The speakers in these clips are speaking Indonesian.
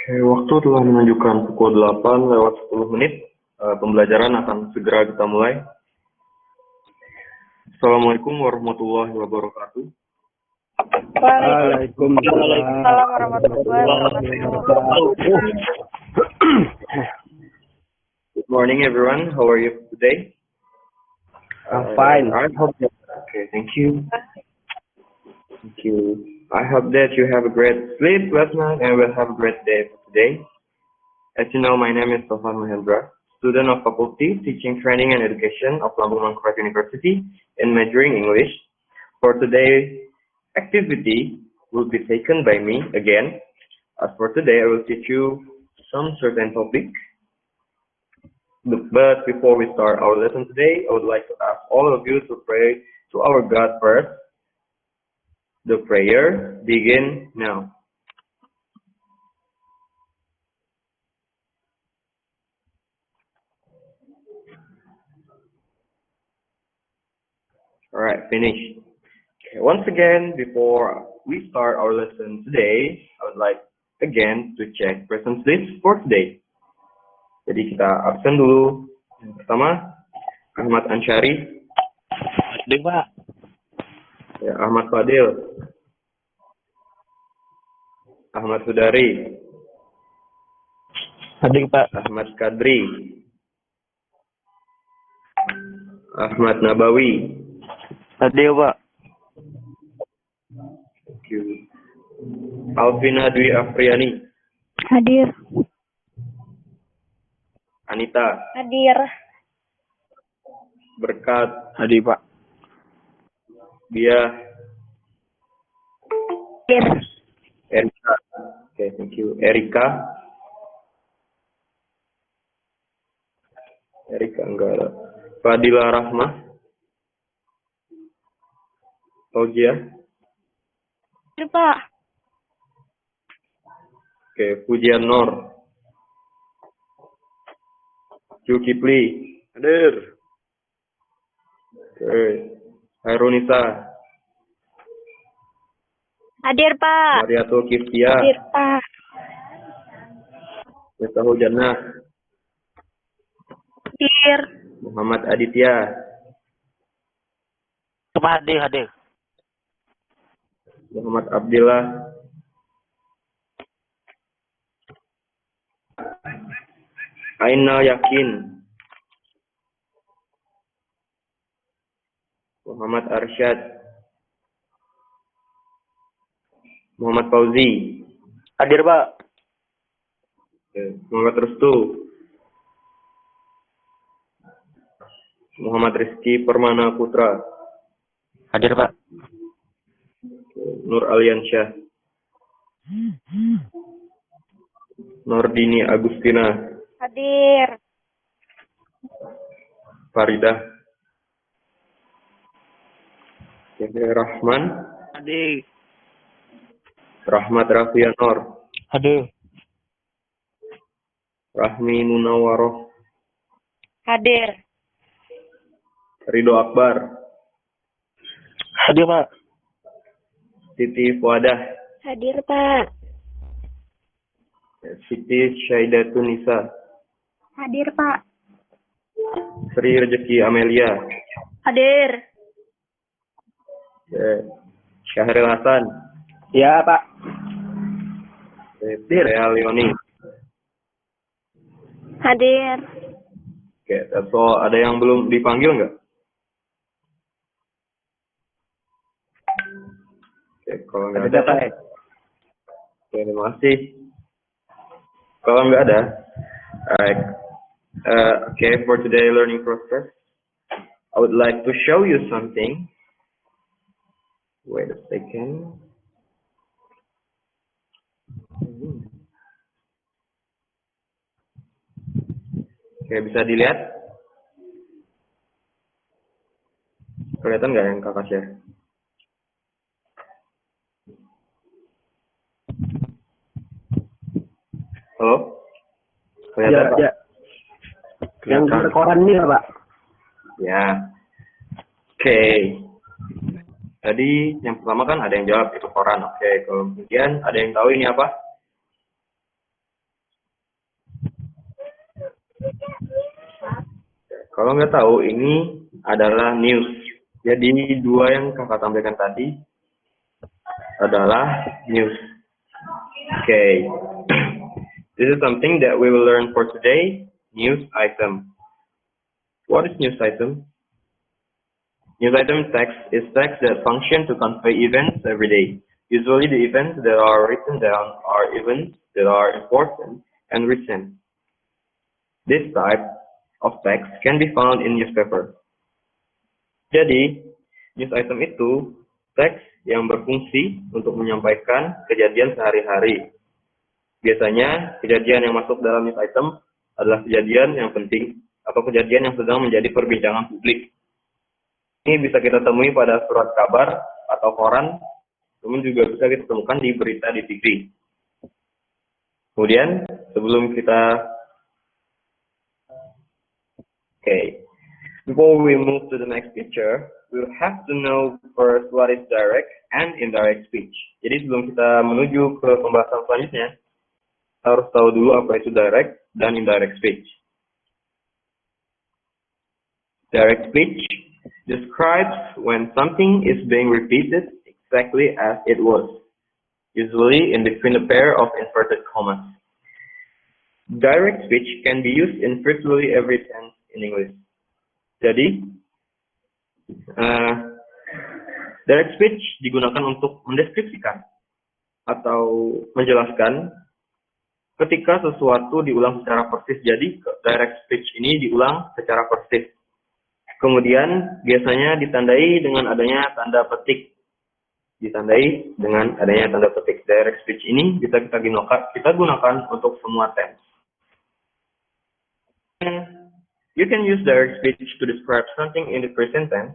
Oke, waktu telah menunjukkan pukul 8 lewat 10 menit. Pembelajaran akan segera kita mulai. Assalamualaikum warahmatullahi wabarakatuh. Waalaikumsalam warahmatullahi wabarakatuh. Good morning, everyone. How are you today? Fine. I hope that. Okay, thank you. Thank you. I hope that you have a great sleep last night and will have a great day for today. As you know, my name is Sofan Mahendra, student of Faculty Teaching, Training and Education of Lambung Mangkurat University in majoring English. For today's activity will be taken by me again. As for today, I will teach you some certain topic. But before we start our lesson today, I would like to ask all of you to pray to our God first. The prayer begin now. Alright, finish. Okay, once again, before we start our lesson today, I would like again to check presence list for today. Jadi kita absen dulu. Yang pertama, Ahmad Ansyari. Hadir, Pak. Ya, Ahmad Fadil. Ahmad Sudari. Hadir, Pak. Ahmad Kadri. Ahmad Nabawi. Hadir, Pak. Thank you. Alvina Dwi Afriani. Hadir. Anita. Hadir. Berkat. Hadir, Pak. Dia. Hadir. Erika. Okay, thank you. Erika. Erika enggak ada. Fadila Rahmah. Fauzia. Hadir, Pak. Oke, Pujian Nor. Zulkifli. Hadir. Oke. Hairunisa. Hadir, Pak. Mariatul Kiftia. Hadir, Pak. Miftahul Jannah. Hadir. Muhammad Aditya. Pak, hadir. Muhammad Abdillah. Aina Yakin. Muhammad Arsyad. Muhammad Fauzi. Hadir, Pak. Muhammad Restu. Muhammad Rizky Permana Putra. Hadir, Pak. Nur Aliansyah. Nordini Agustina. Hadir. Faridah. Rahman. Hadir. Rahmat Raffianor. Hadir. Rahmi Munawaroh. Hadir. Ridho Akbar. Hadir, Pak. Siti Fuadah. Hadir, Pak. Siti Syaidatunisa. Hadir, Pak. Sri Rezeki Amelia. Hadir. Syahril Hasan. Ya, Pak. Rea Leoni. Hadir. Oke, so ada yang belum dipanggil nggak? Oke, kalau nggak ada, Pak. oke, terima kasih. Kalau nggak ada, alright. Okay, for today learning process, I would like to show you something. Wait a second. Oke, bisa dilihat? Kelihatan nggak yang kakak share? Halo? Kelihatan, Pak? Ya. Yang berkoran ini, Pak. Ya. Oke. Tadi yang pertama kan ada yang jawab itu koran. Oke, kemudian ada yang tahu ini apa? Kalau nggak tahu, ini adalah news. Jadi dua yang kakak tampilkan tadi adalah news. Okay. This is something that we will learn for today. News item. What is news item? News item text is text that function to convey events every day. Usually the events that are written down are events that are important and recent. This type of text can be found in newspaper. Jadi, news item itu teks yang berfungsi untuk menyampaikan kejadian sehari-hari. Biasanya, kejadian yang masuk dalam news item adalah kejadian yang penting atau kejadian yang sedang menjadi perbincangan publik. Ini bisa kita temui pada surat kabar atau koran, namun juga bisa kita temukan di berita di TV. Kemudian, sebelum kita before we move to the next picture, we'll have to know first what is direct and indirect speech. Jadi sebelum kita menuju ke pembahasan selanjutnya, kita harus tahu dulu apa itu direct dan indirect speech. Direct speech describes when something is being repeated exactly as it was, usually in between a pair of inverted commas. Direct speech can be used in virtually every tense in English. Jadi, direct speech digunakan untuk mendeskripsikan atau menjelaskan ketika sesuatu diulang secara persis. Jadi, direct speech ini diulang secara persis. Kemudian, biasanya ditandai dengan adanya tanda petik. Direct speech ini bisa kita gunakan untuk semua tense. You can use direct speech to describe something in the present tense,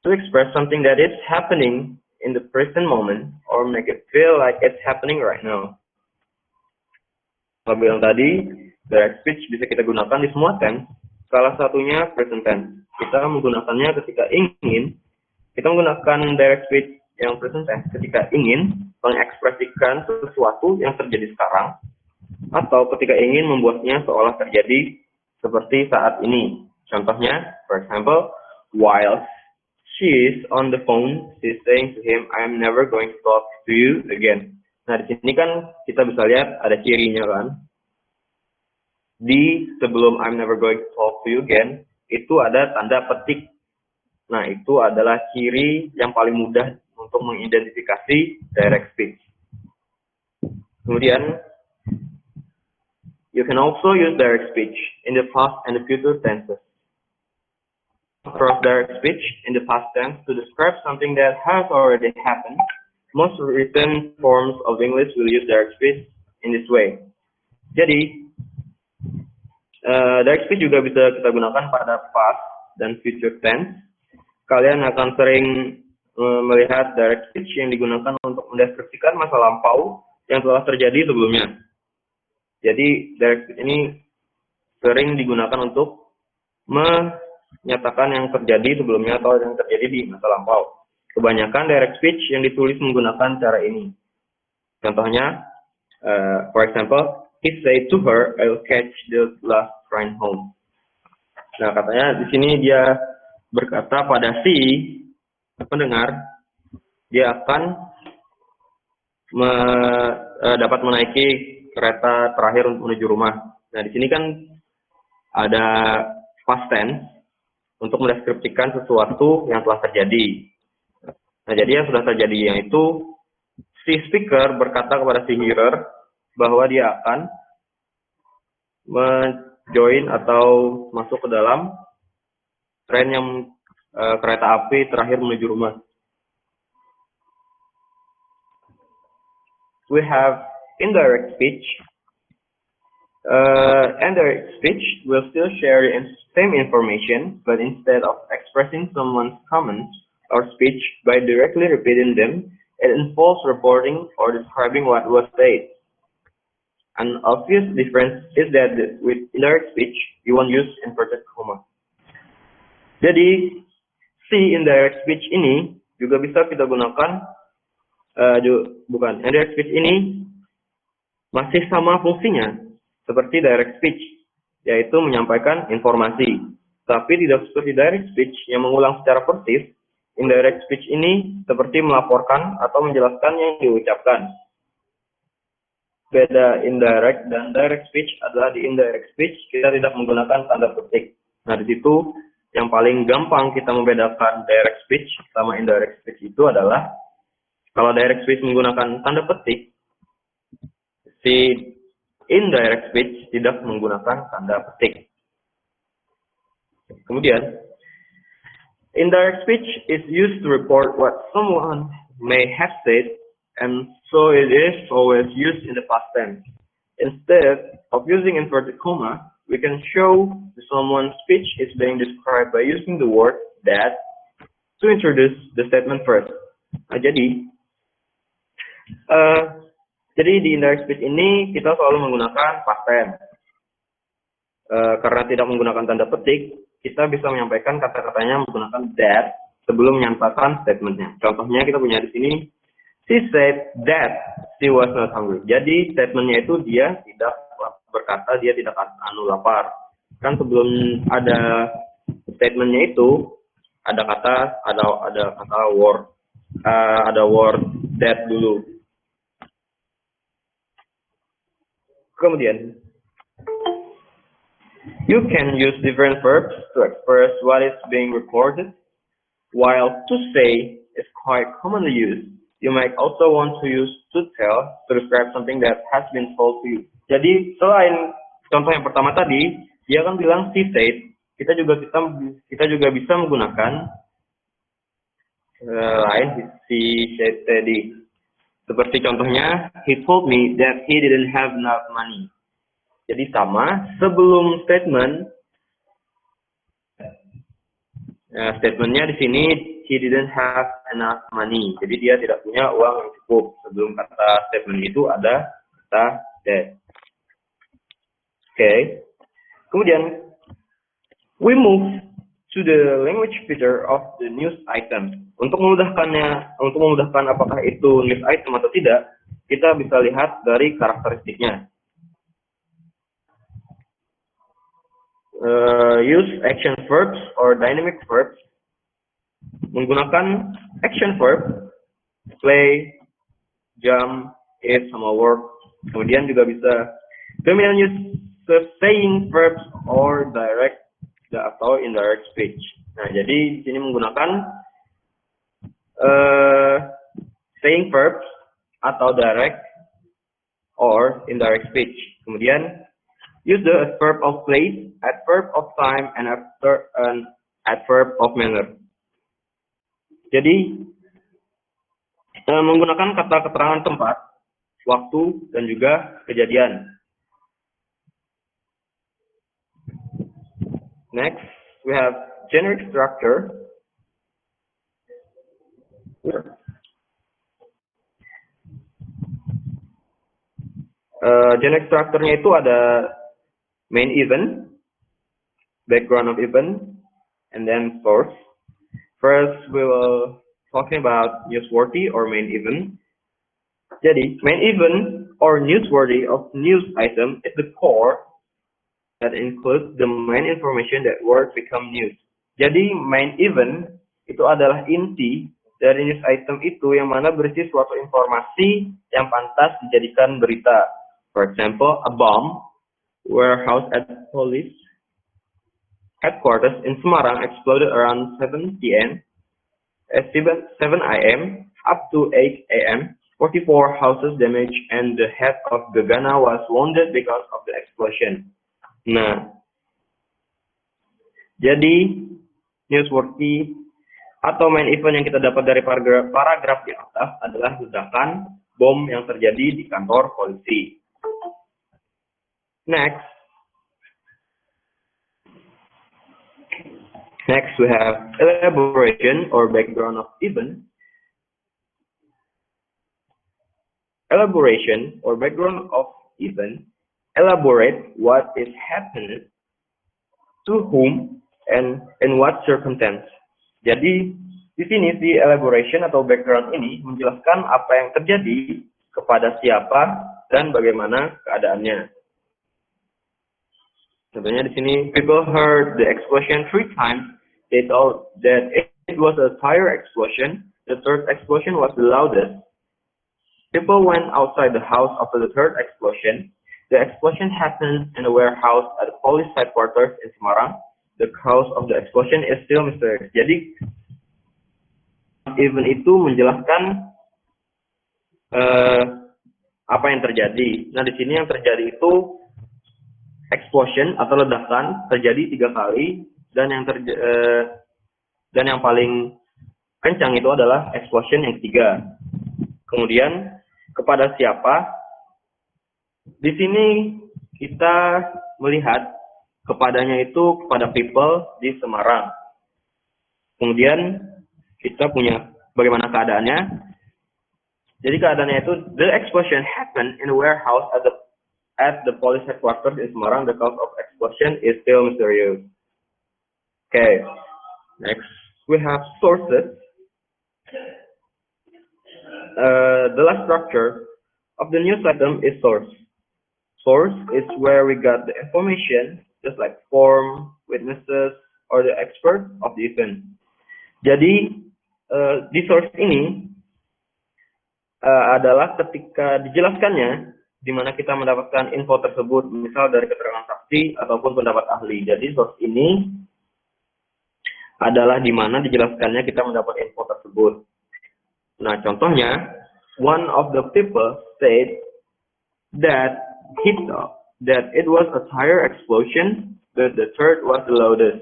to express something that is happening in the present moment, or make it feel like it's happening right now. Kalau bilang tadi, direct speech bisa kita gunakan di semua tense, salah satunya present tense. Kita menggunakannya ketika kita menggunakan direct speech yang present tense ketika ingin mengekspresikan sesuatu yang terjadi sekarang, atau ketika ingin membuatnya seolah terjadi seperti saat ini. Contohnya, for example, while she is on the phone, she's saying to him, I'm never going to talk to you again. Nah, di sini kan kita bisa lihat ada cirinya kan. Di sebelum I'm never going to talk to you again, itu ada tanda petik. Nah, itu adalah ciri yang paling mudah untuk mengidentifikasi direct speech. Kemudian, you can also use direct speech in the past and the future tenses. Across direct speech in the past tense to describe something that has already happened. Most written forms of English will use direct speech in this way. Jadi, direct speech juga bisa kita gunakan pada past dan future tense. Kalian akan sering melihat direct speech yang digunakan untuk mendeskripsikan masa lampau yang telah terjadi sebelumnya. Jadi, direct speech ini sering digunakan untuk menyatakan yang terjadi sebelumnya atau yang terjadi di masa lampau. Kebanyakan direct speech yang ditulis menggunakan cara ini. Contohnya, for example, he said to her, I'll catch the last train home. Nah, katanya di sini dia berkata pada si pendengar, dia akan dapat menaiki kereta terakhir untuk menuju rumah. Nah, di sini kan ada past tense untuk mendeskripsikan sesuatu yang telah terjadi. Nah, jadi yang sudah terjadi yaitu si speaker berkata kepada si hearer bahwa dia akan menjoin atau masuk ke dalam tren yang kereta api terakhir menuju rumah. We have indirect speech. Indirect speech will still share the same information, but instead of expressing someone's comments or speech by directly repeating them, it involves reporting or describing what was said. An obvious difference is that with indirect speech, you won't use inverted comma. Jadi, si indirect speech ini juga bisa kita gunakan, indirect speech ini masih sama fungsinya seperti direct speech. yaitu menyampaikan informasi. Tapi tidak seperti direct speech yang mengulang secara persis. Indirect speech ini seperti melaporkan atau menjelaskan yang diucapkan. Beda indirect dan direct speech adalah di indirect speech kita tidak menggunakan tanda petik. Nah, di situ yang paling gampang kita membedakan direct speech sama indirect speech itu adalah kalau direct speech menggunakan tanda petik, si indirect speech tidak menggunakan tanda petik. Kemudian, indirect speech is used to report what someone may have said, and so it is always used in the past tense. Instead of using inverted comma, we can show someone's speech is being described by using the word that to introduce the statement first. Nah, jadi di indirect speech ini kita selalu menggunakan past tense. Karena tidak menggunakan tanda petik, kita bisa menyampaikan kata-katanya menggunakan that sebelum menyatakan statementnya. Contohnya kita punya di sini, she said that she was not hungry. Jadi statementnya itu dia tidak berkata dia tidak lapar. Kan sebelum ada statementnya itu ada kata word that dulu. Kemudian you can use different verbs to express what is being reported. While to say is quite commonly used, you might also want to use to tell to describe something that has been told to you. Jadi selain contoh yang pertama tadi, dia kan bilang she said, kita juga bisa menggunakan lain she said tadi. Seperti contohnya, he told me that he didn't have enough money. Jadi sama, sebelum statement, statementnya di sini, he didn't have enough money. Jadi dia tidak punya uang yang cukup. Sebelum kata statement itu ada kata that. Okay. Kemudian, we move to the language feature of the news item. Untuk memudahkan apakah itu news item atau tidak, kita bisa lihat dari karakteristiknya. Use action verbs or dynamic verbs. Menggunakan action verb, play, jump, eat, sama work. Kemudian juga bisa use saying verbs or direct atau indirect speech. Nah, jadi di sini menggunakan saying verbs atau direct or indirect speech. Kemudian use the adverb of place, adverb of time, and adverb of manner. Jadi menggunakan kata keterangan tempat, waktu, dan juga kejadian. Next, we have generic structure. Generic structure-nya itu ada main event, background of event, and then source. First, we will talking about newsworthy or main event. Jadi, main event or newsworthy of news item is the core that includes the main information that word become news. Jadi, main event itu adalah inti dari news item itu yang mana berisi suatu informasi yang pantas dijadikan berita. For example, a bomb warehouse at police headquarters in Semarang exploded around 7 p.m. At 7 a.m. up to 8 a.m. 44 houses damaged and the head of Gegana was wounded because of the explosion. Nah, jadi newsworthy atau main event yang kita dapat dari paragraf di atas adalah ledakan bom yang terjadi di kantor polisi. Next we have elaboration or background of event. Elaboration or background of event elaborate what is happening, to whom, and in what circumstance. Jadi di sini si elaboration atau background ini menjelaskan apa yang terjadi, kepada siapa, dan bagaimana keadaannya. Contohnya di sini, people heard the explosion 3 times. They thought that it was a tire explosion. The third explosion was the loudest. People went outside the house after the third explosion. The explosion happened in a warehouse at the police headquarters in Semarang. The cause of the explosion is still mysterious. Jadi, event itu menjelaskan apa yang terjadi. Nah, di sini yang terjadi itu explosion atau ledakan terjadi 3 kali dan yang paling kencang itu adalah explosion yang ketiga. Kemudian kepada siapa? Di sini kita melihat kepadanya itu kepada people di Semarang. Kemudian kita punya bagaimana keadaannya. Jadi keadaannya itu the explosion happened in a warehouse at the police headquarters in Semarang. The cause of explosion is still mysterious. Okay, next we have sources. The last structure of the news item is source. Source is where we got the information, just like form, witnesses, or the expert of the event. Jadi di source ini adalah ketika dijelaskannya di mana kita mendapatkan info tersebut, misal dari keterangan saksi ataupun pendapat ahli. Jadi source ini adalah di mana dijelaskannya kita mendapat info tersebut. Nah, contohnya, one of the people said that he thought that it was a tire explosion, but the third was the loudest.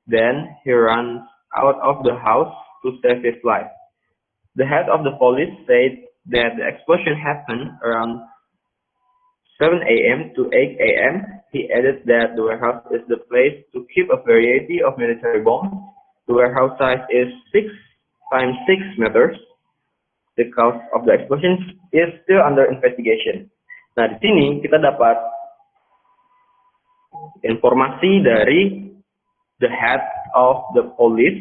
Then he runs out of the house to save his life. The head of the police said that the explosion happened around 7 a.m. to 8 a.m. He added that the warehouse is the place to keep a variety of military bombs. The warehouse size is 6 times 6 meters. The cause of the explosion is still under investigation. Nah, di sini kita dapat informasi dari the head of the police.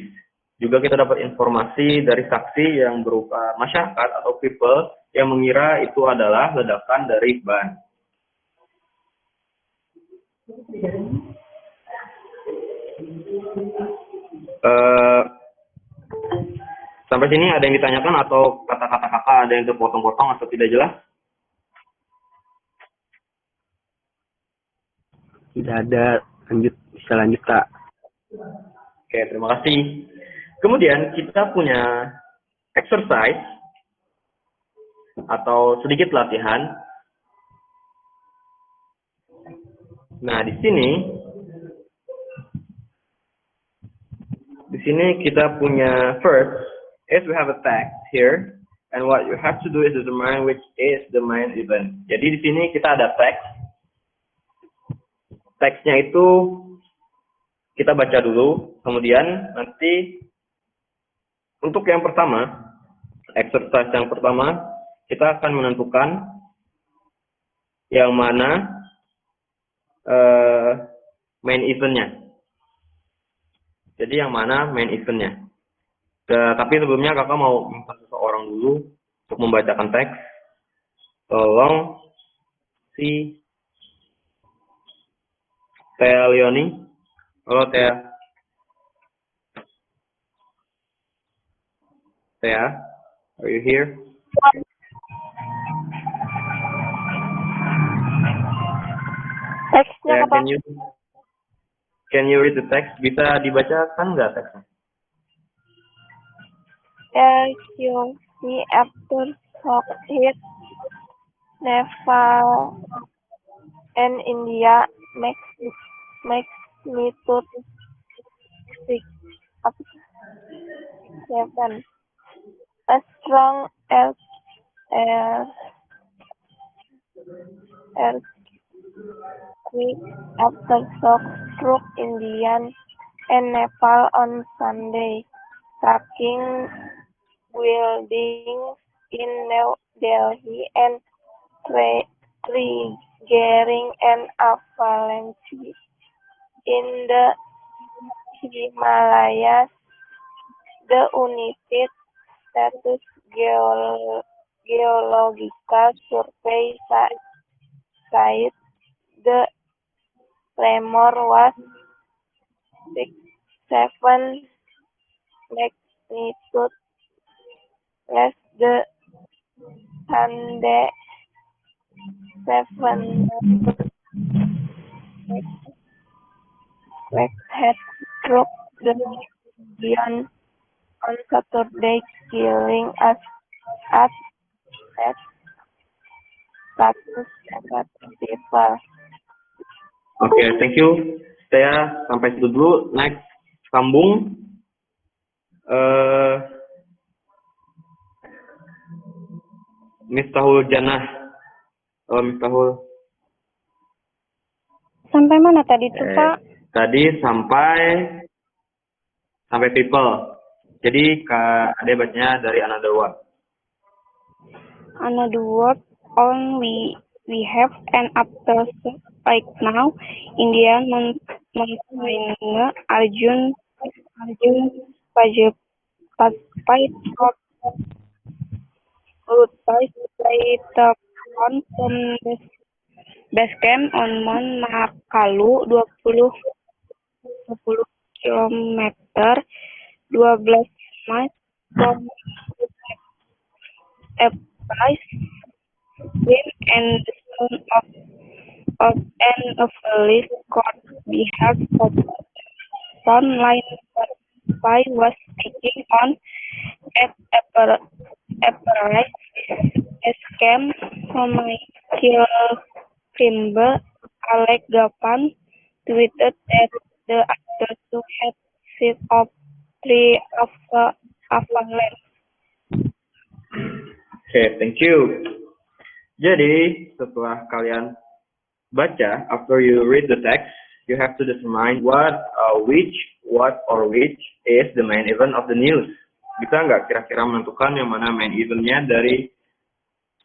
Juga kita dapat informasi dari saksi yang berupa masyarakat atau people yang mengira itu adalah ledakan dari ban. Sampai sini ada yang ditanyakan atau kata-kata kakak ada yang terpotong-potong atau tidak jelas? Tidak ada. Bisa lanjut, Kak. Oke, terima kasih. Kemudian kita punya exercise atau sedikit latihan. Nah, di sini kita punya first, as we have a text here, and what you have to do is determine which is the main event. Jadi di sini kita ada teks. Teksnya itu kita baca dulu, kemudian nanti untuk yang pertama, exercise yang pertama, kita akan menentukan yang mana main eventnya. Jadi yang mana main eventnya. Tapi sebelumnya kakak mau minta seseorang dulu untuk membacakan teks. Tolong si Tia Leoni. Halo Tia. Tia, are you here? Teksnya Tia, apa? can you read the text? Bisa dibacakan nggak teksnya? As you see after shock hit Nepal and India magnitude 6.7. A strong earthquake aftershock struck India and Nepal on Sunday, shaking buildings in New Delhi and triggering an avalanche in the Himalayas. The United States Geological Survey said the tremor was 6.7 magnitude less the Sunday 7 quake had struck the region on Saturday, killing us at status 7 people. Oke, thank you. Saya sampai situ dulu. Next, sambung. Miftahul Jannah. Miftahul. Sampai mana tadi tuh, Pak? Tadi sampai people. Jadi Kak Ade bacanya dari Another World. Another word on we have an after right now Indian Montana Arjun Pajapait later on from base camp on Mount Mahakalu 20 kilometer 12 miles from a place wind and the sound of an village court behind of front line by was taking on apparatus escape from Michael Kimber Alec Gapan tweeted that the actors who had set up three avalanche. Oke, thank you. Jadi, setelah kalian baca, after you read the text, you have to determine which is the main event of the news. Bisa nggak kira-kira menentukan yang mana main eventnya dari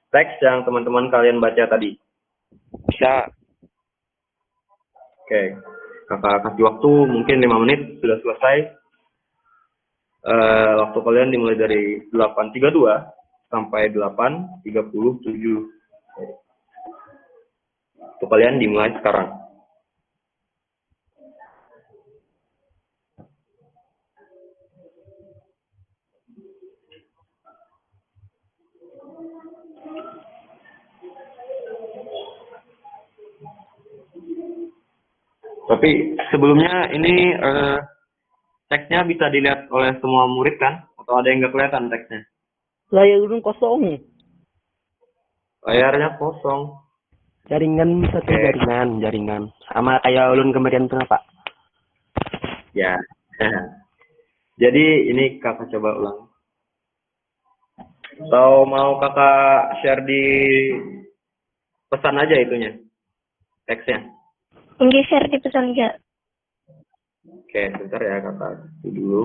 teks yang teman-teman kalian baca tadi? Bisa. Oke, kakak kasih waktu mungkin 5 menit sudah selesai. Waktu kalian dimulai dari 8.32 sampai 8.37. Waktu kalian dimulai sekarang. Tapi sebelumnya ini teksnya bisa dilihat oleh semua murid kan? Atau ada yang nggak kelihatan teksnya? Layar ulun kosong. Layarnya kosong. Jaringan satu jaringan. Sama kayak ulun kemarin tuh, Pak. Ya. Jadi ini kakak coba ulang. Atau mau kakak share di pesan aja itunya, teksnya. Ini share di pesan aja. Oke, sebentar ya kakak itu dulu.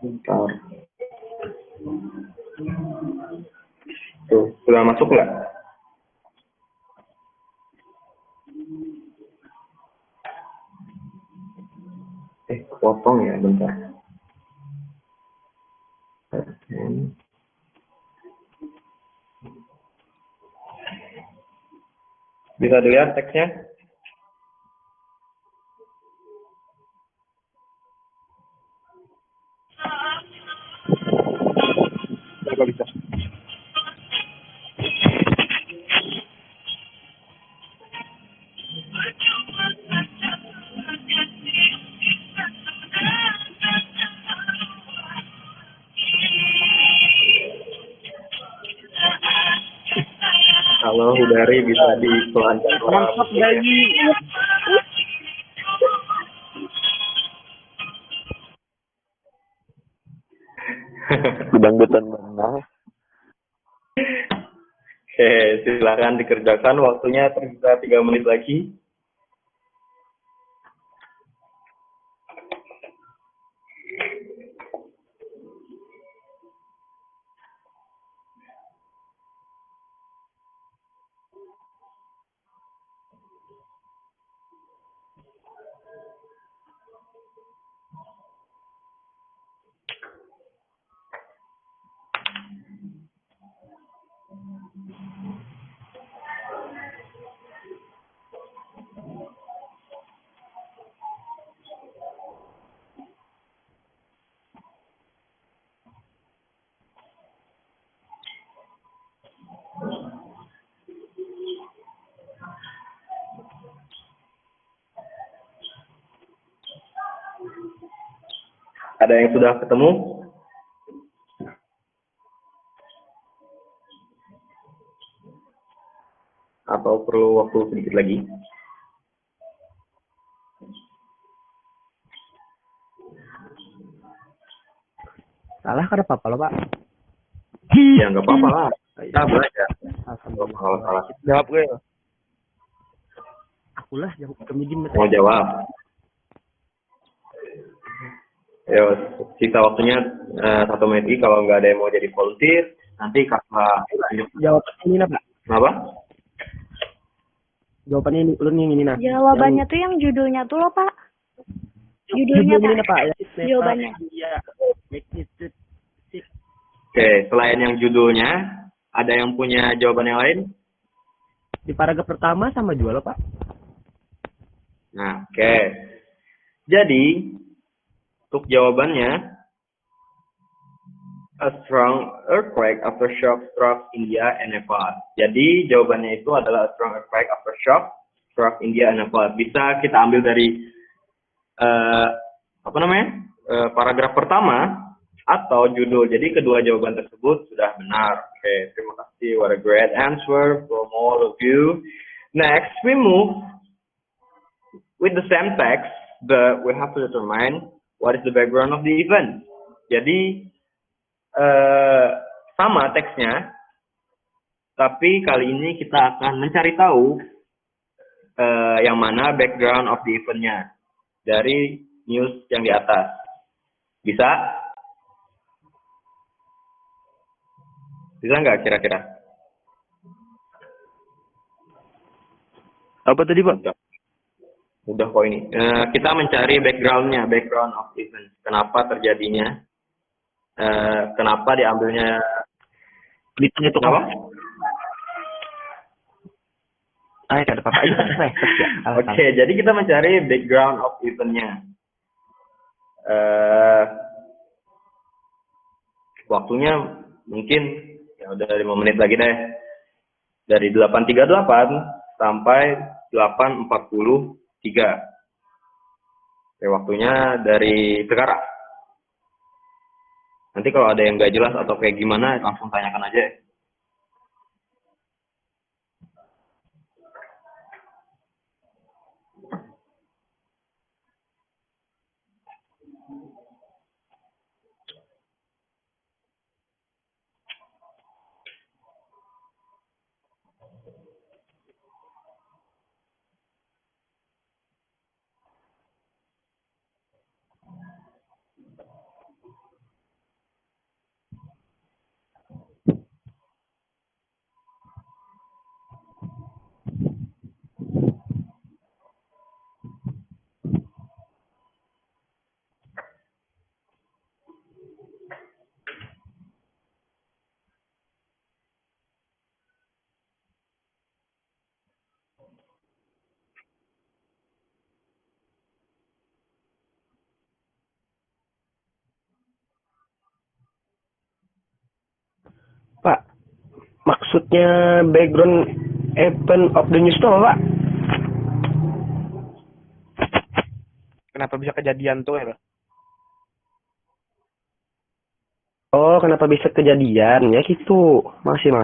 Bentar. Tuh, sudah masuk nggak? Potong ya, bentar. Bisa dilihat teksnya? Nggak bisa. Kalau Hudari bisa dipelancar. Mantap lagi. Dangdutan mana? Oke, silakan dikerjakan. Waktunya tersisa 3 menit lagi. Ada yang sudah ketemu? Atau perlu waktu sedikit lagi? Salah kan apa-apa loh, Pak. Ya nggak apa-apa lah. Kita belajar. Alhamdulillah. Kalau salah Jawab gue. Akulah yang kemijin mau jawab. Ya, sisa waktunya 1 menit lagi. Kalau nggak ada yang mau jadi volunteer, nanti kakak lanjut. Jawabannya ini nah, Pak. Kenapa? Jawabannya ini ulun yang ini nah. Jawabannya tuh yang judulnya tuh loh, Pak. Judulnya, ini Pak. Pak. Ya, Jawabannya. Iya. Magnitude six. Oke, selain yang judulnya, ada yang punya jawaban yang lain? Di paragraf pertama sama juga loh, Pak. Nah, oke. Jadi, untuk jawabannya, a strong earthquake aftershock struck India and Nepal. Jadi, jawabannya itu adalah a strong earthquake aftershock struck India and Nepal. Bisa kita ambil dari paragraf pertama atau judul. Jadi, kedua jawaban tersebut sudah benar. Oke, terima kasih. What a great answer from all of you. Next, we move with the same text, but we have to determine what is the background of the event. Jadi sama teksnya, tapi kali ini kita akan mencari tahu yang mana background of the event-nya dari news yang di atas. Bisa? Bisa nggak kira-kira? Apa tadi, Pak? Udah kok ini. Kita mencari background-nya, background of event. Kenapa terjadinya? Kenapa diambilnya? Beritanya itu Apa? Ah, ada apa-apa. Itu selesai. Oke, jadi kita mencari background of event-nya. Waktunya mungkin ya udah 5 menit lagi deh. Dari 8.38 sampai 8.43. Oke, waktunya dari sekarang. Nanti kalau ada yang nggak jelas atau kayak gimana, langsung tanyakan aja. Pak, maksudnya background event of the news itu apa, Pak? Kenapa bisa kejadian tuh ya, Pak? Oh, kenapa bisa kejadian? Ya gitu. Masih.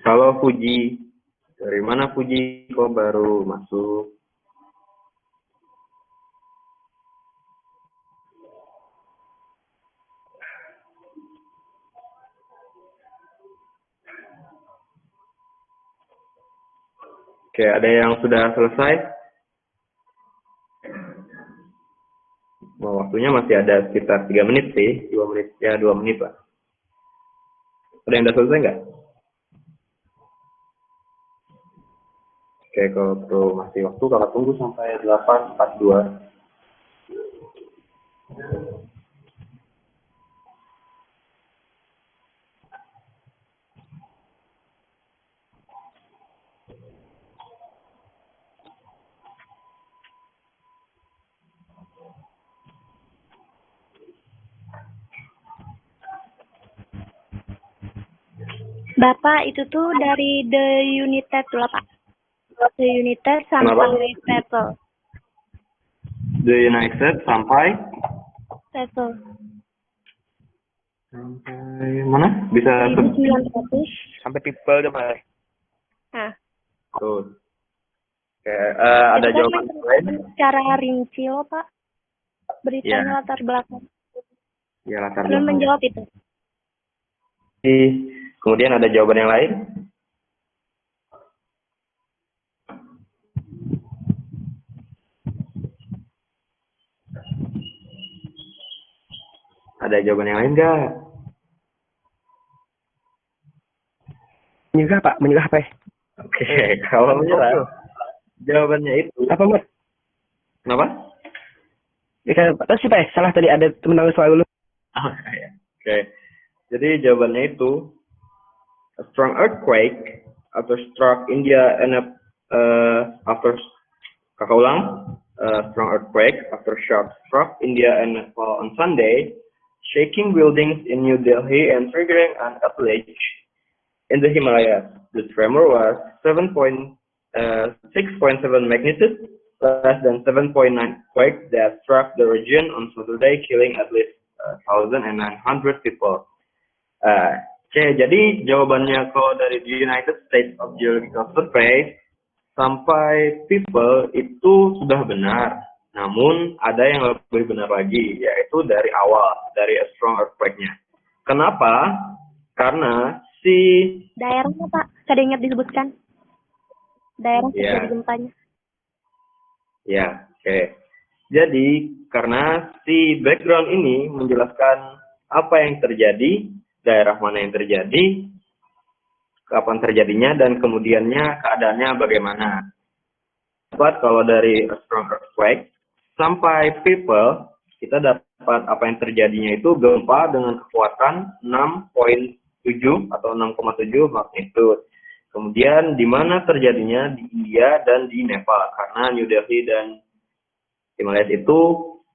Kalau Fuji, dari mana Fuji kok baru masuk? Oke, ada yang sudah selesai? Waktunya masih ada sekitar 3 menit sih, 2 menit, ya 2 menit lah. Ada yang sudah selesai nggak? Oke, kalau perlu masih waktu, kakak tunggu sampai 8.42. Bapak, itu tuh dari The United loh, Pak. The United sampai people. The United sampai People. mana? Bisa 1900. Sampai people tuh, Pak. Nah, tuh. Oke, ada itu kan jawaban lain? secara rinci loh, Pak. Beritanya Ya. latar belakang. Ya, latar Belum belakang. menjawab itu. Kemudian ada jawaban yang lain? Ada jawaban yang lain nggak? Menyerah Pak, menyerah Pak. Oke, kalau menyerah, jawabannya itu Apa Mat? kenapa? Ya kan Pak, terus sih Pak, salah tadi ada temen soal dulu. Oke, jadi jawabannya itu a strong earthquake after struck India and after kakak ulang, strong earthquake after shock struck India and Nepal on Sunday, shaking buildings in New Delhi and triggering an avalanche in the Himalayas. The tremor was 6.7 magnitude, less than 7.9 quake that struck the region on Saturday, killing at least 1,900 people. Oke, jadi jawabannya kalau dari the United States of Geological Survey sampai people itu sudah benar. Namun ada yang lebih benar lagi, yaitu dari awal, dari a strong earthquake-nya. Kenapa? Karena si Daerahnya, Pak, kada ingat disebutkan. Daerah Iya. terjadi gempanya. Ya, oke. Jadi, karena si background ini menjelaskan apa yang terjadi, daerah mana yang terjadi, kapan terjadinya, dan kemudiannya keadaannya bagaimana. Dapat kalau dari a strong earthquake sampai people, kita dapat apa yang terjadinya itu gempa dengan kekuatan 6.7 atau 6,7 magnitude. Kemudian di mana terjadinya? Di India dan di Nepal, karena New Delhi dan Himalayas itu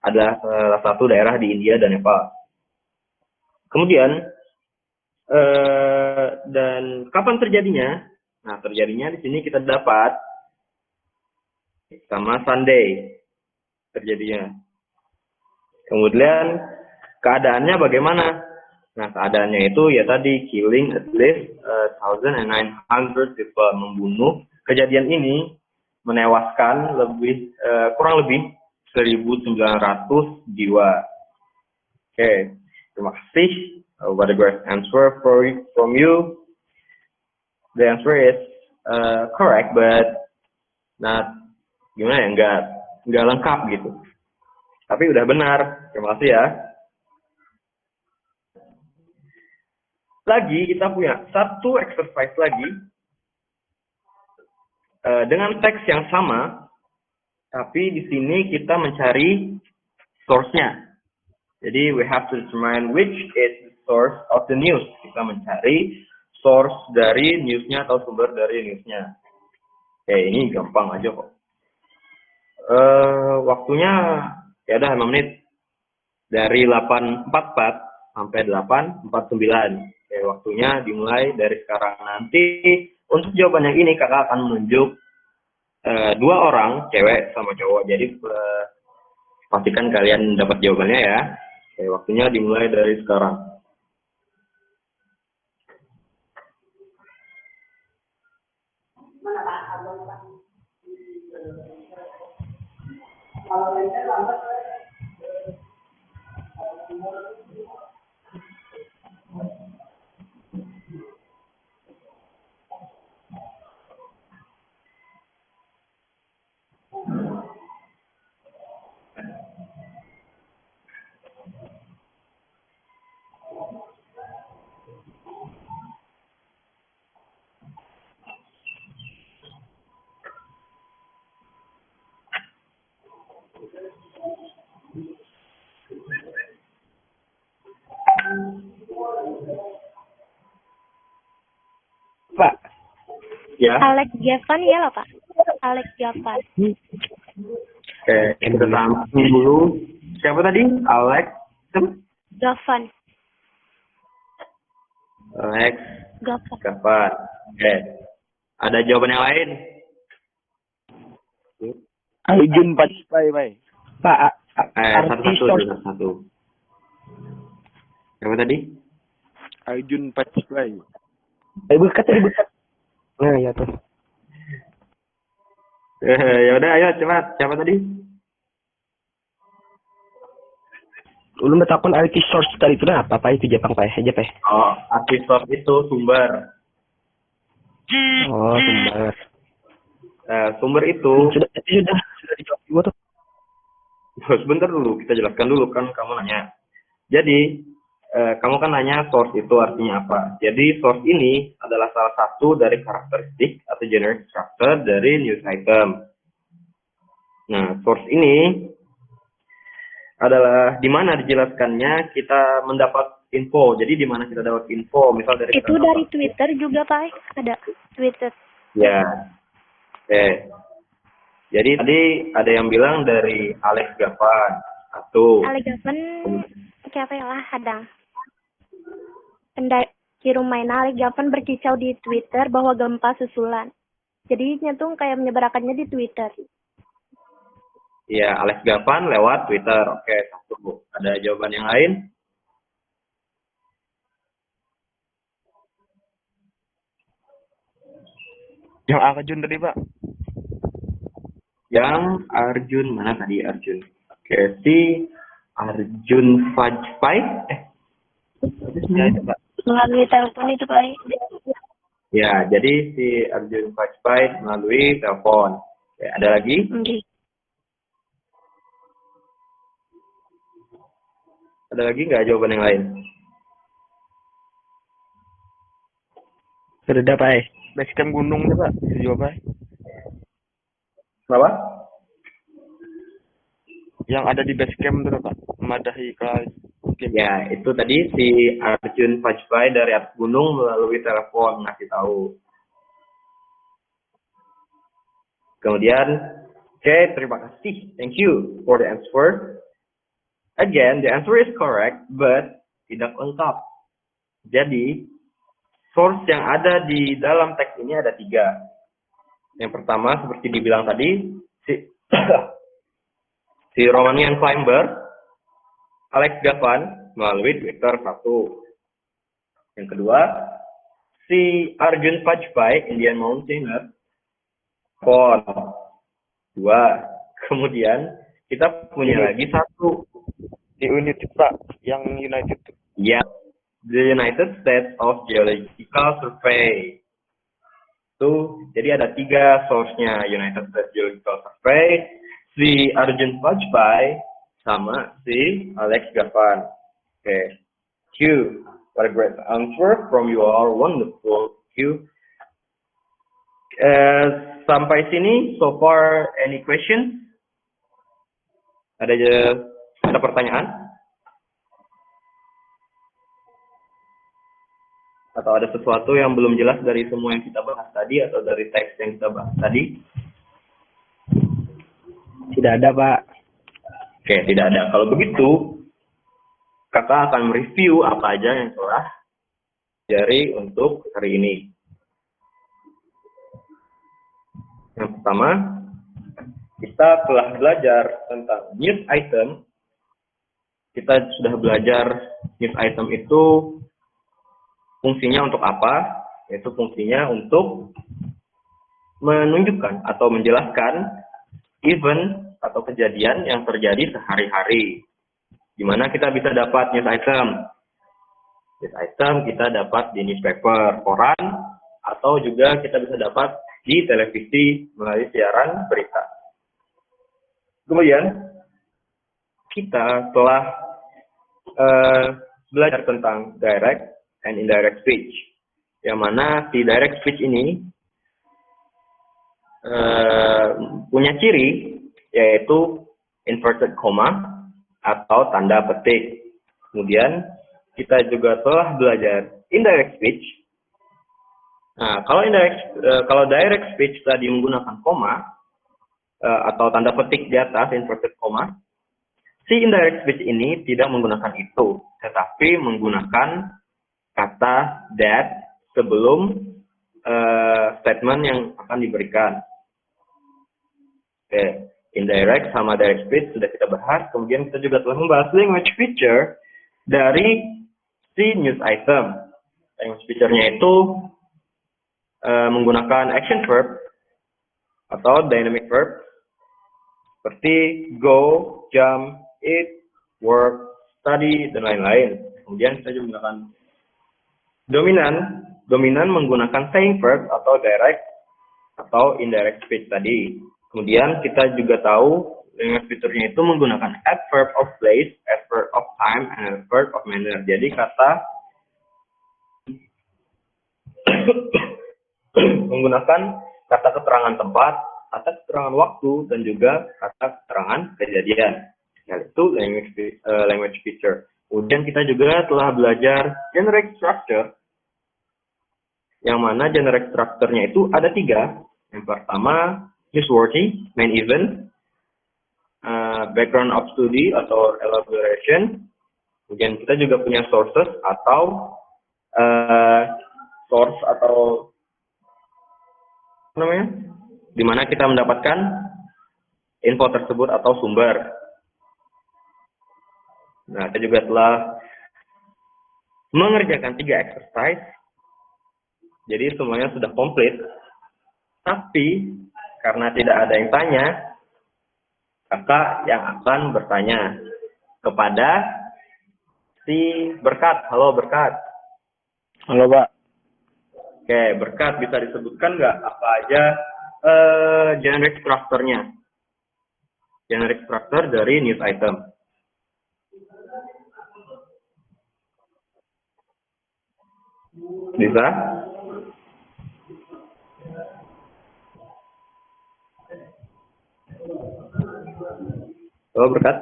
adalah salah satu daerah di India dan Nepal. Kemudian dan kapan terjadinya? Nah, terjadinya di sini kita dapat sama Sunday terjadinya. Kemudian keadaannya bagaimana? Nah, keadaannya itu ya tadi killing at least 1,900 people, membunuh. Kejadian ini menewaskan kurang lebih 1.900 jiwa. Oke, terima kasih. What a great answer from you. The answer is correct, but not gimana ya, nggak lengkap gitu. Tapi udah benar. Terima kasih ya. Lagi kita punya satu exercise lagi dengan teks yang sama, tapi di sini kita mencari source-nya. Jadi we have to determine which is the source of the news. Kita mencari source dari newsnya atau sumber dari newsnya. Oke, ini gampang aja kok. Waktunya ya udah 5 menit. Dari 8.44 sampai 8.49. Oke, waktunya dimulai dari sekarang. Nanti untuk jawaban yang ini kakak akan menunjuk 2 orang, cewek sama cowok. Jadi pastikan kalian dapat jawabannya ya. Oke, waktunya dimulai dari sekarang. Pak, Ya. Alex Gavan ya loh, Pak. Alex Gavan. Oke, kita tampung dulu. Siapa tadi? Alex. Gavan. Alex. Gavan. Kapan? Oke. Ada jawaban yang lain? Arjun Pajpai, Pai. Pak, arti Satu-satu source. dulu, satu. Apa tadi? Arjun Pajpai. Berkat tadi berkat. Nah, ya tuh. Ya udah, ayo cepat. Siapa tadi? Ulun bertakon arti source tadi itu apa? Pak itu Jepang Pak aja Pak. Oh, arti source itu sumber. Oh, sumber. Sumber itu Sudah dijawab juga tuh. sebentar dulu, kita jelaskan dulu kan kamu nanya. Jadi, kamu kan nanya source itu artinya apa. Jadi, source ini adalah salah satu dari karakteristik atau generic structure dari news item. Nah, source ini adalah di mana dijelaskannya kita mendapat info. Jadi, di mana kita dapat info, misal dari Itu dari Twitter juga, Pak. Ada Twitter. Ya. Oke. Jadi tadi ada yang bilang dari Alex Gavan. Satu. Alegapan siapa lah hadang. Di rumahnya Alegapan berkicau di Twitter bahwa gempa susulan. Jadi nyetung kayak menyebarkannya di Twitter. Ya, Alex Gavan lewat Twitter. Oke, satu. Ada jawaban yang lain? Yang Arjun tadi, Pak. Yang Arjun, mana tadi Arjun? Oke, si Arjun Fajpai. Ya, itu, Pak. Melalui telepon itu, Pak. Ya, jadi si Arjun Fajpai melalui telepon. Ya, ada lagi? Ada lagi nggak jawaban yang lain? Sudah Pak. Basecamp gunung nih, Pak. Bisa jawab, Pak. Kenapa? Yang ada di basecamp itu, Pak. Memadahi ke game. Ya, itu tadi si Arjun Fajpai dari atas gunung melalui telepon ngasih tahu. Kemudian, oke, terima kasih. Thank you for the answer. Again, the answer is correct, but tidak lengkap. Jadi, source yang ada di dalam teks ini ada 3. Yang pertama, seperti dibilang tadi, si Romanian Climber, Alex Gavan, melalui Twitter 1. Yang kedua, si Arjun Fajpai, Indian Mountaineer, phone 2. Kemudian, kita punya lagi 1. Di United, Pak. Yang United. Ya, the United States of Geological Survey. Tuh, jadi ada 3 source-nya, United States Geological Survey, si Arjun Fajpai, sama si Alex Gavan. Okay. Q. What a great answer from you all. Wonderful. Q. Sampai sini, so far, any questions? Ada pertanyaan? Atau ada sesuatu yang belum jelas dari semua yang kita bahas tadi atau dari teks yang kita bahas tadi? Tidak ada Pak. Oke, tidak ada. Kalau begitu, kakak akan mereview apa aja yang telah pelajari untuk hari ini. Yang pertama, kita telah belajar tentang news item. Kita sudah belajar news item itu fungsinya untuk apa? Yaitu fungsinya untuk menunjukkan atau menjelaskan event atau kejadian yang terjadi sehari-hari. Di mana kita bisa dapat news item. News item kita dapat di newspaper, koran, atau juga kita bisa dapat di televisi melalui siaran berita. Kemudian, kita telah belajar tentang direct and indirect speech. Yang mana si direct speech ini punya ciri yaitu inverted comma atau tanda petik. Kemudian kita juga telah belajar indirect speech. Nah, kalau direct speech tadi menggunakan koma atau tanda petik di atas inverted comma, si indirect speech ini tidak menggunakan itu, tetapi menggunakan kata that sebelum statement yang akan diberikan. Oke, indirect sama direct speech sudah kita bahas. Kemudian kita juga telah membahas language feature dari si news item. Language feature-nya itu menggunakan action verb atau dynamic verb seperti go, jump, eat, work, study, dan lain-lain. Kemudian kita juga menggunakan dominan menggunakan saying verb atau direct atau indirect speech tadi. Kemudian kita juga tahu language feature-nya itu menggunakan adverb of place, adverb of time, and adverb of manner. Jadi kata menggunakan kata keterangan tempat, kata keterangan waktu, dan juga kata keterangan kejadian. Yaitu language feature. Kemudian kita juga telah belajar generic structure, yang mana generic structure-nya itu ada 3. Yang pertama, newsworthy, main event, background of study atau elaboration. Kemudian kita juga punya sources atau source atau apa namanya, di mana kita mendapatkan info tersebut atau sumber. Nah, kita juga telah mengerjakan 3 exercise. Jadi semuanya sudah komplit. Tapi karena tidak ada yang tanya, kakak yang akan bertanya kepada si Berkat. Halo Berkat. Halo, Pak. Oke, Berkat, bisa disebutkan nggak apa aja generic structure-nya? Generic structure dari news item. Bisa? Halo Berkat.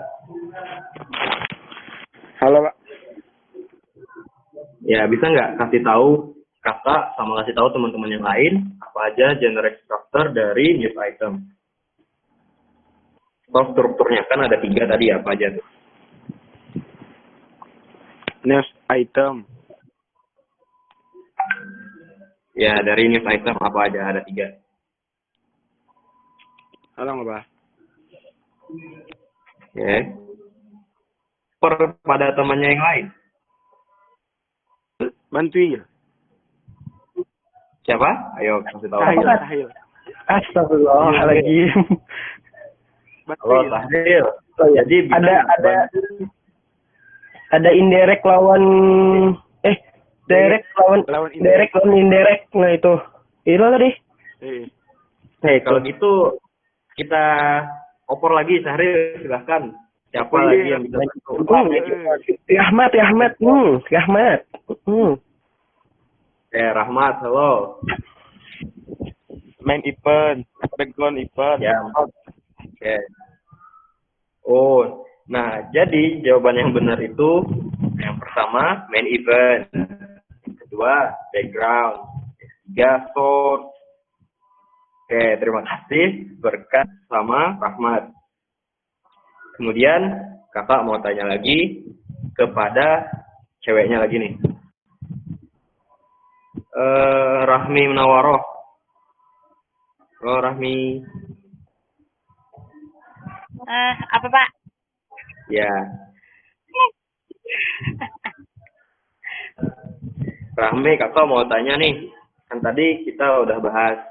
Halo, Pak. Ya, bisa nggak kasih tahu kakak sama kasih tahu teman-teman yang lain apa aja generic structure dari news item? Atau strukturnya kan ada 3 tadi, apa aja tuh? News item. Ya, dari news item apa aja, ada 3. Halo, Pak. Oke. Pada temannya yang lain. Bantuin ya. Siapa? Ayo kasih tahu. Tahil. Astagfirullahaladzim. Halo Tahril. Oh, ya. Jadi bisa ada indirect lawan direct lawan indirect. Nah itu tadi. Kalau gitu kita opor lagi Tahril, silahkan. Siapa lagi yang bisa bantu? Ahmad. Ahmad. Rahmat, halo. Main event, background event. Ya. Oke. Oh, nah jadi jawaban yang benar itu yang pertama main event, yang kedua background, yang ketiga source. Oke, terima kasih Berkat sama Rahmat. Kemudian kakak mau tanya lagi kepada ceweknya lagi nih. Rahmi Menawaroh. Oh, Rahmi. Apa Pak? Ya. Rahmi, kakak mau tanya nih. Kan tadi kita udah bahas,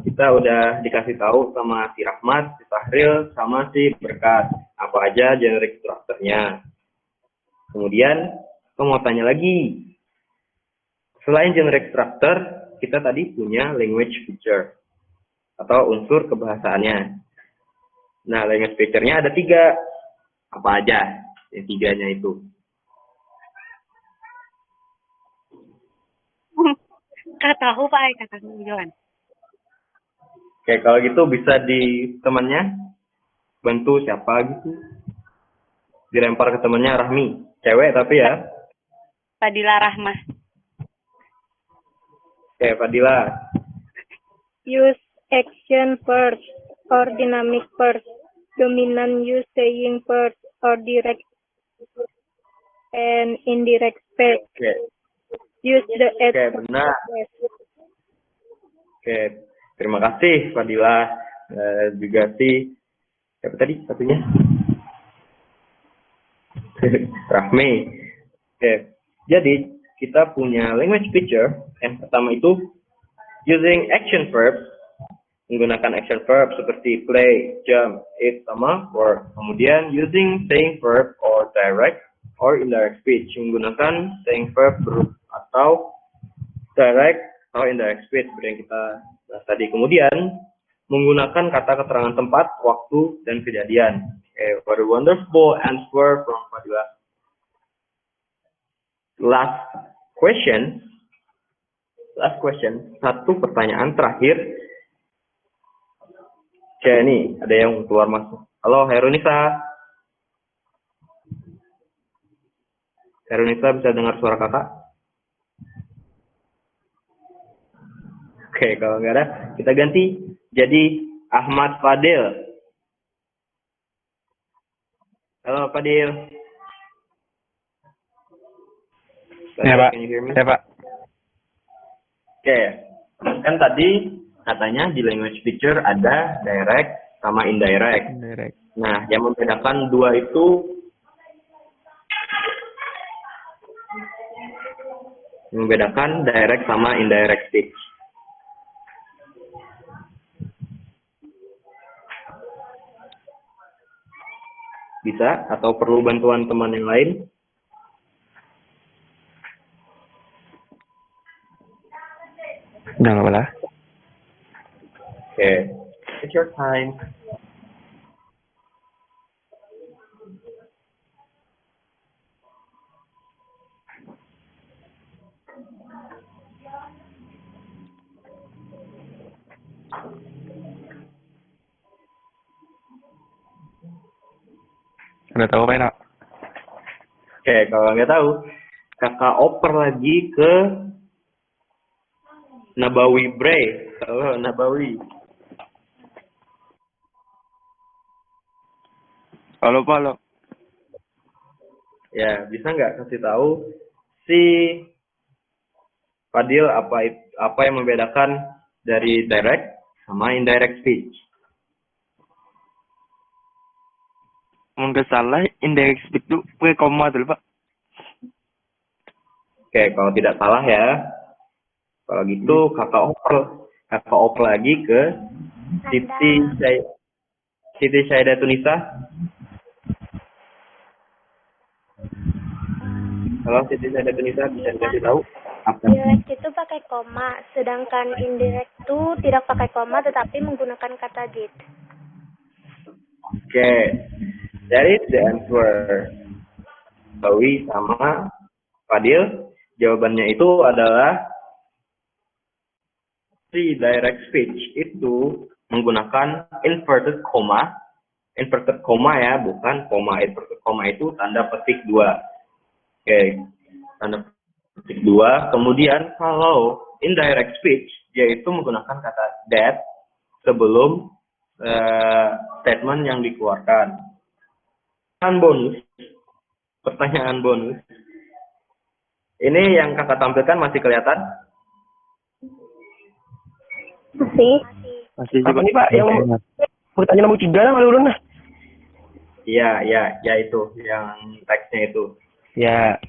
kita udah dikasih tahu sama si Rahmat, si Tahril, sama si Berkat. Apa aja generic structure-nya. Kemudian, aku mau tanya lagi. Selain generic structure, kita tadi punya language feature atau unsur kebahasaannya. Nah, language feature-nya ada 3. Apa aja yang 3-nya itu? Kak tahu Pak, kata Johan. Oke, kalau gitu bisa di temannya bantu siapa gitu. Dilempar ke temannya Rahmi. Cewek tapi ya. Fadila Rahmah. Oke, Fadila. Use action first or dynamic first. Dominant use saying first or direct and indirect speech. Oke. Use the Oke, benar. Oke, terima kasih Fadila. juga si siapa tadi satunya? Rahmi. Oke. Jadi kita punya language feature. Yang pertama itu using action verbs, menggunakan action verb seperti play, jump, eat, sama work. Kemudian using saying verb or direct or indirect speech, menggunakan saying verb atau direct atau indirect speech seperti yang kita bahas tadi. Kemudian menggunakan kata keterangan tempat, waktu, dan kejadian. Okay, what a wonderful answer from Fadila. Last question, satu pertanyaan terakhir. Oke, nih ada yang keluar masuk. Halo, Herunisa. Herunisa bisa dengar suara kakak? Oke, kalau nggak ada, kita ganti jadi Ahmad Fadil. Halo, Fadil. Ya, Pak. Can you hear me? Ya, Pak. Oke, kan tadi katanya di language feature ada direct sama indirect. Direct. Nah, yang membedakan dua itu membedakan direct sama indirect speech. Bisa atau perlu bantuan teman yang lain? Udah nggak apa-apa. Oke, take your time. Udah tahu Pak Eno? Oke, kalau nggak tahu, kakak oper lagi ke Nabawi Bray. Halo, Nabawi. Halo Pak, halo. Ya, bisa nggak kasih tahu si Fadil apa yang membedakan dari direct sama indirect speech? Nggak salah, indirect speech itu pakai koma dulu Pak. Oke, kalau tidak salah ya. Kalau gitu kakak oper lagi ke Siti Syahida Tunisa. Halo, Siti Syahida Tunisa, bisa dikasih tahu apa? Direct itu pakai koma, sedangkan indirect itu tidak pakai koma tetapi menggunakan kata did. Oke, that is the answer. Bawi sama Fadil, jawabannya itu adalah si direct speech itu menggunakan inverted comma ya, bukan koma. Inverted comma itu tanda petik 2. Oke, tanda petik 2. Kemudian kalau indirect speech, yaitu menggunakan kata that sebelum statement yang dikeluarkan. Pertanyaan bonus. Ini yang kakak tampilkan masih kelihatan? Masih. Apa nih Pak? Yang pertanyaan nomor 3 lah malu ulun lah. Iya, itu yang teksnya itu. Ya.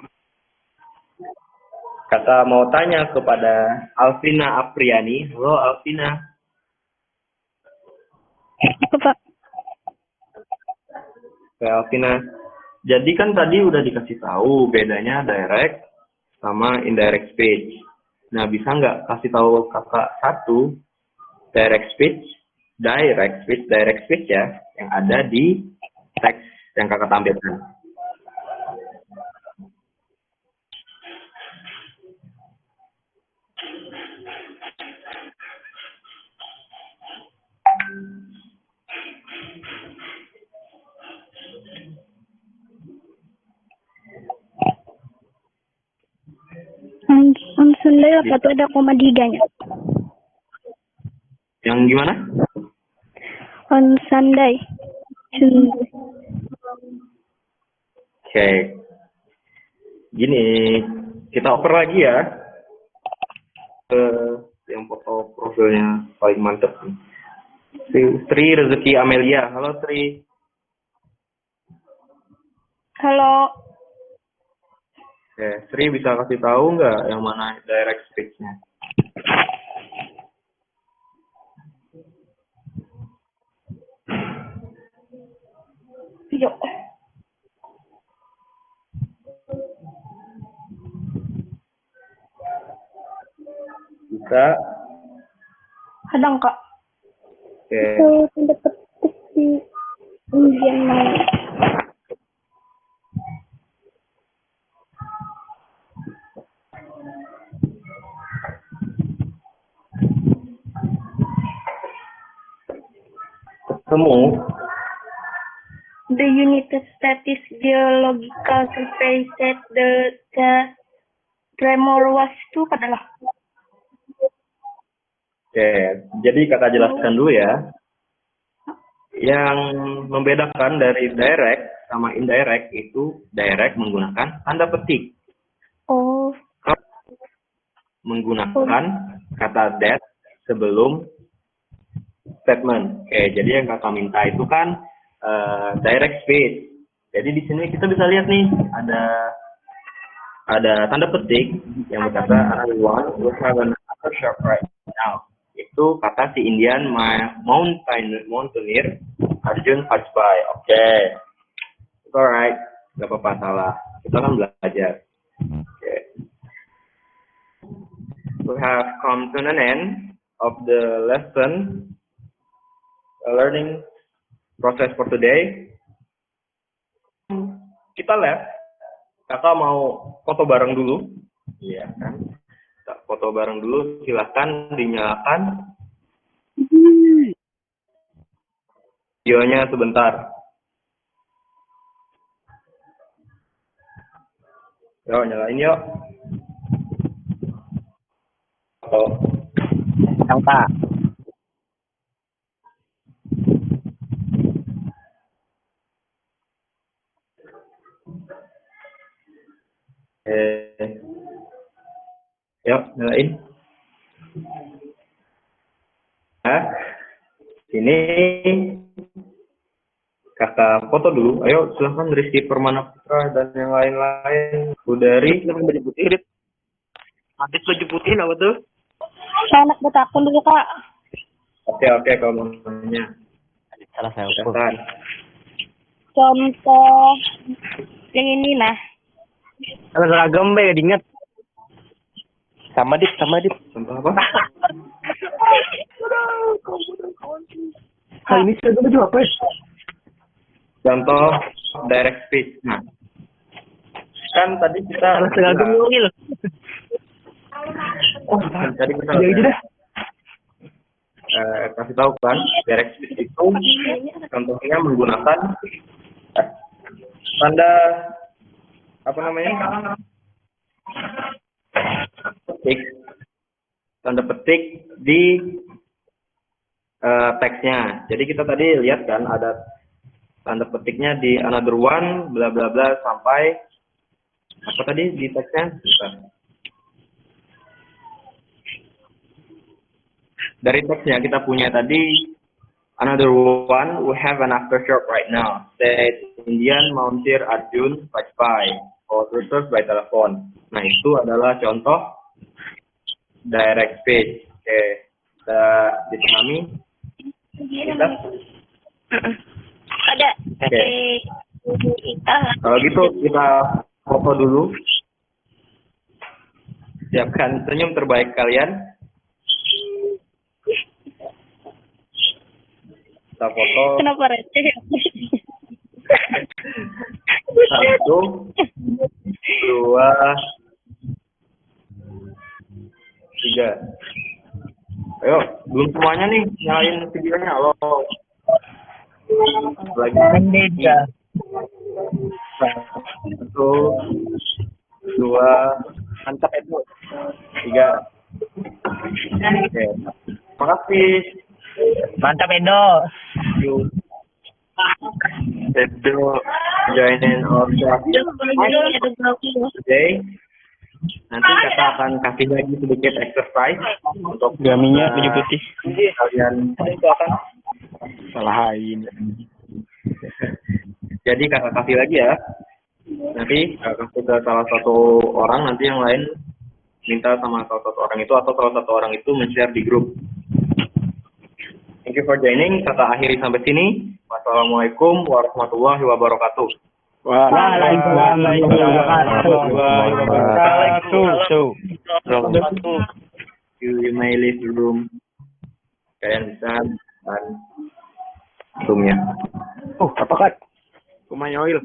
Kakak mau tanya kepada Alvina Apriani. Halo Alvina. Pak. Oke, Alvina. Jadi kan tadi udah dikasih tahu bedanya direct sama indirect speech. Nah, bisa nggak kasih tahu kakak satu direct speech ya, yang ada di teks yang kakak tampilkan. On Sunday apa tuh ada koma 3-nya? Yang gimana? On Sunday. Oke. Gini, kita oper lagi ya ke yang foto profilnya paling mantep. Sri Rezeki Amelia. Halo Sri. Halo. Oke, Sri bisa kasih tahu nggak yang mana direct speech-nya? Yuk. Bisa. Ada nggak? Oke. Tanda petik di Indian mau. Ketemu. The United States Geological Survey said the tremor was itu adalah. Oke, jadi kakak jelaskan dulu ya. Yang membedakan dari direct sama indirect itu direct menggunakan tanda petik. Oh. Menggunakan kata that sebelum statement. Oke, jadi yang kakak minta itu kan direct speech. Jadi di sini kita bisa lihat nih ada tanda petik yang berkata another one will have an aftershock right now. Itu kata si Indian mountaineer Arjun Vajpayee. Oke. It's alright. Gak apa-apa salah. Kita kan belajar. Oke. We have come to an end of the lesson learning process for today. Kita left. Kakak mau foto bareng dulu. Iya kan? Kita foto bareng dulu. Silahkan dinyalakan videonya sebentar. Yuk, nyalain yuk. Oh. Angka. Yuk, nyalain. Nah, ini kakak foto dulu. Ayo, silahkan Rizky Permana Putra dan yang lain-lain. Udari. Baju putih. Adit baju putih apa tuh? Saya anak betakun dulu kak. Oke, kalau mau nanya. Salah saya. Silahkan. Contoh yang ini nah. Kalau seragam be diingat. Sama dit. Contoh apa? Ini seragam baju apa ya? Contoh direct speech. Nah, kan tadi kita Salah seragam ngomongin loh. tadi kita Jadi aja dah. kasih tahu kan direct speech itu contohnya menggunakan tanda apa namanya tanda petik di teksnya. Jadi kita tadi lihat kan ada tanda petiknya di another one bla bla bla sampai apa tadi di teksnya. Bentar. Dari teksnya kita punya tadi another one we have an aftershock right now said Indian Mountaineer Arjun Vajpayee or research by telephone. Nah itu adalah contoh direct speech. Oke, kita dipahami? Kita? Ada. Oke. Kalau gitu kita foto dulu. Siapkan senyum terbaik kalian. Kita foto. Kenapa receh? 1, 2, 3. Ayo, belum semuanya nih nyalain videonya. Halo. Lagi. 1, 2, Mantap itu. 3. Oke. Makasih. Mantap Edo. Edo joinin our class today. Nanti kita akan kasih lagi sedikit exercise untuk Gaminya baju putih. kalian Salahin. Jadi kakak kasih lagi ya. Nanti kakak kasih ke salah satu orang, nanti yang lain minta sama salah satu orang itu atau salah satu orang itu men-share di grup. Thank you for joining. Kakak akhiri sampai sini. Wassalamualaikum warahmatullahi wabarakatuh. Waalaikumsalam warahmatullahi wabarakatuh. You may leave the room. Kalian bisa dan roomnya. Oh, apa Kak? Kumanya oil.